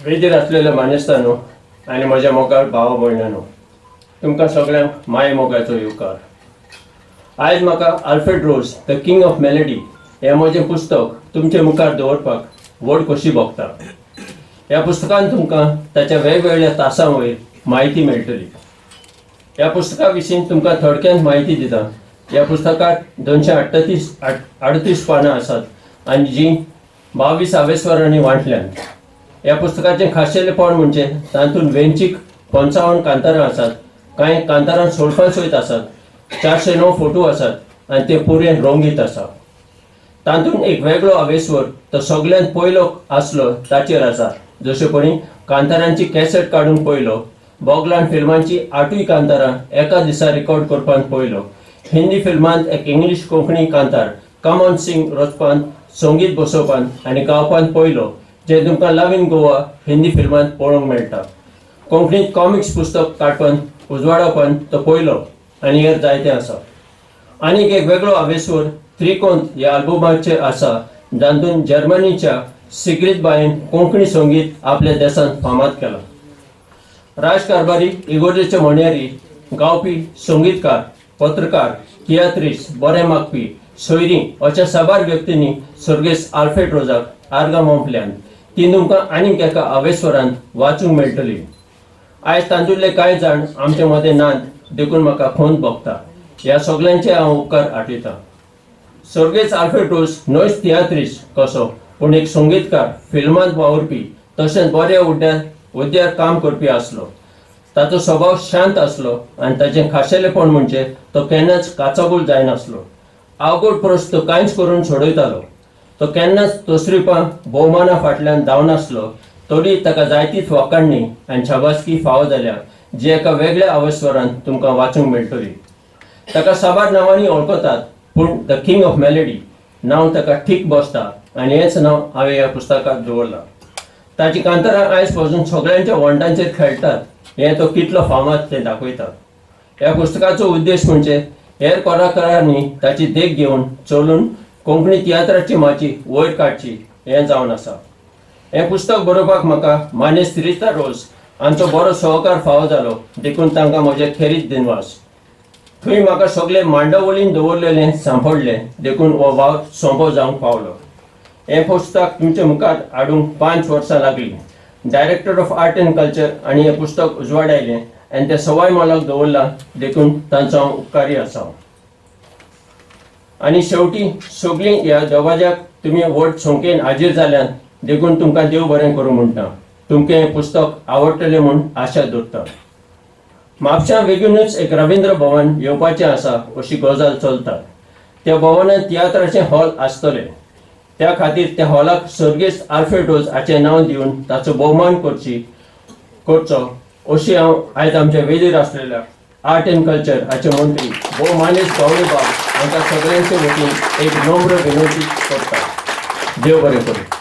वेदीर असलेल्या मानेस्तानो आणि म्हज्या मोगाळ भावा भयणांनो, तुमकां सगळ्यांक माये मोगाचो येवकार. आयज म्हाका Alfred Rose the king of melody हें म्हजें पुस्तक तुमचे मुखार दवरपाक व्हड खोशी भोगता. ह्या पुस्तकान तुमकां ताच्या वेगवेगळ्या तासां वयर म्हायती मेळटली. ह्या पुस्तका विशीं तुमकां थोडक्यान म्हायती दिता. ह्या पुस्तकांत 238 पानां आसात आनी जीं 22 आवेस्वरांनी वांटल्यात. ह्या पुस्तकाचें खाशेलेपण म्हणजे तातूंत वेंचीक 55 कांतारां आसात. कांय कांतारां सोडपां सयत आसात. 409 फोटो आसात आनी ते पुरे रंगीत आसा. तातूंत एक वेगळो आवेस्वर तो सगळ्यांत पयलो आसलो ताचेर आसा. जशेपणी कांतारांची कॅसेट काडून पयलो, बोगलान फिल्मांची 8 कांतारां एका दिसा रेकॉर्ड करपान पयलो, हिंदी फिल्मांत एक इंग्लीश कोंकणी कांतार कमॉन सिंग रचपान, संगीत बसोवपान आनी गावपान पयलो, जे तुमकां लव इन गोवा हिंदी फिल्मांत पळोवंक मेळटा. कोंकणींत कॉमिक्स पुस्तक काडपान उजवाडोवपान तो पयलो आनी हेर जायते आसा. आनीक एक वेगळो आवेस्वर त्रिकोंत ह्या आल्बमाचेर आसा, जातूंत जर्मनीच्या सिग्रीद बायन कोंकणी संगीत आपल्या देशांत फामाद केला. राजकारबारी, इगोर्जेचे म्हणयारी, गावपी, संगीतकार, पत्रकार, तियात्रीस, बरे मागपी, सोयरीं अशा साबार व्यक्तींनी सर्गेस्त आल्फ्रेड रोजाक आर्गां ओंपल्यान ती तुमकां आनीक एका आवेस्वरांत वाचूंक मेळटली. आयज तातूंतले कांय जाण आमचे मदें नात, देखून म्हाका खोंत भोगता. ह्या सगळ्यांचे हांव उपकार आठयतां. सर्गेस्त आल्फ्रेड रोज न्हयच तियात्रीस कसो, पूण एक संगीतकार, फिल्मांत वावुरपी, तशेंच बरे उद्द्यार काम करपी आसलो. ताचो स्वभाव शांत आसलो आनी ताचें खाशेलेपण म्हणजे तो केन्नाच काचाबूल जायनासलो. आवगोड प्रस्न तो कांयच करून सोडयतालो. तो केन्नाच तोसरीपां भोवमाना फाटल्यान धांवनासलो. तरी ताका जायतीच वखाणणी आनी शाबासकी फावो जाल्या, जी एका वेगळ्या आवेस्वरांत तुमकां वाचूंक मेळटली. ताका साबार नांवांनी वळखतात, पूण द किंग ऑफ मेलडी नांव ताका ठीक बसता आनी हेंच नांव हांवें ह्या पुस्तकांत दवरलां. ताची कांतारां आयज पासून सगळ्यांच्या वंटांचेर खेळटात हें तो कितलो फामाद तें दाखयता. ह्या पुस्तकाचो उद्देश म्हणजे हेर कलाकारांनी ताची देख घेवन चलून कोंकणी तियात्राची माची वयर काडची हें जावन आसा. हें पुस्तक बरोवपाक म्हाका मानेस्त रिता रोज हांचो बरो सहकार फावो जालो, देखून तांकां म्हजे खेरीत दिनवास. थंय म्हाका सगळें मांडवळीन दवरलेलें सांपडलें, देखून हो वावर सोंपो जावंक पावलो. हें पुस्तक तुमच्या मुखार हाडूंक 5 वर्सां लागलीं. Director of art end culture आनी हें पुस्तक उजवाडायलें आनी तें सवाय मोलाक दवरलां, देखून तांचो हांव उपकारी आसा. आनी शेवटी सगळीं ह्या दबाज्याक तुमी व्हड संख्येन हाजीर जाल्यान, देखून तुमकां देव बरें करूं म्हणटा. तुमकां हें पुस्तक आवडटलें म्हूण आशा दवरता. म्हापशां बेगीनूच एक रवींद्र भवन येवपाचें आसा अशी गजाल चलता. त्या भवनांत तियात्राचें हॉल आसतलें. त्या खातीर त्या हॉलाक सर्गेस्त आल्फ्रेड रोज हाचें नांव दिवन ताचो भोवमान करचो अशी हांव आयज आमच्या वेदीर आसलेल्या आर्ट एंड कल्चर हाचे मंत्री भोव मानेस्त गावडेबाब हांकां सगळ्यांचे वतीन एक नम्र विनंती करता. देव बरें करूं.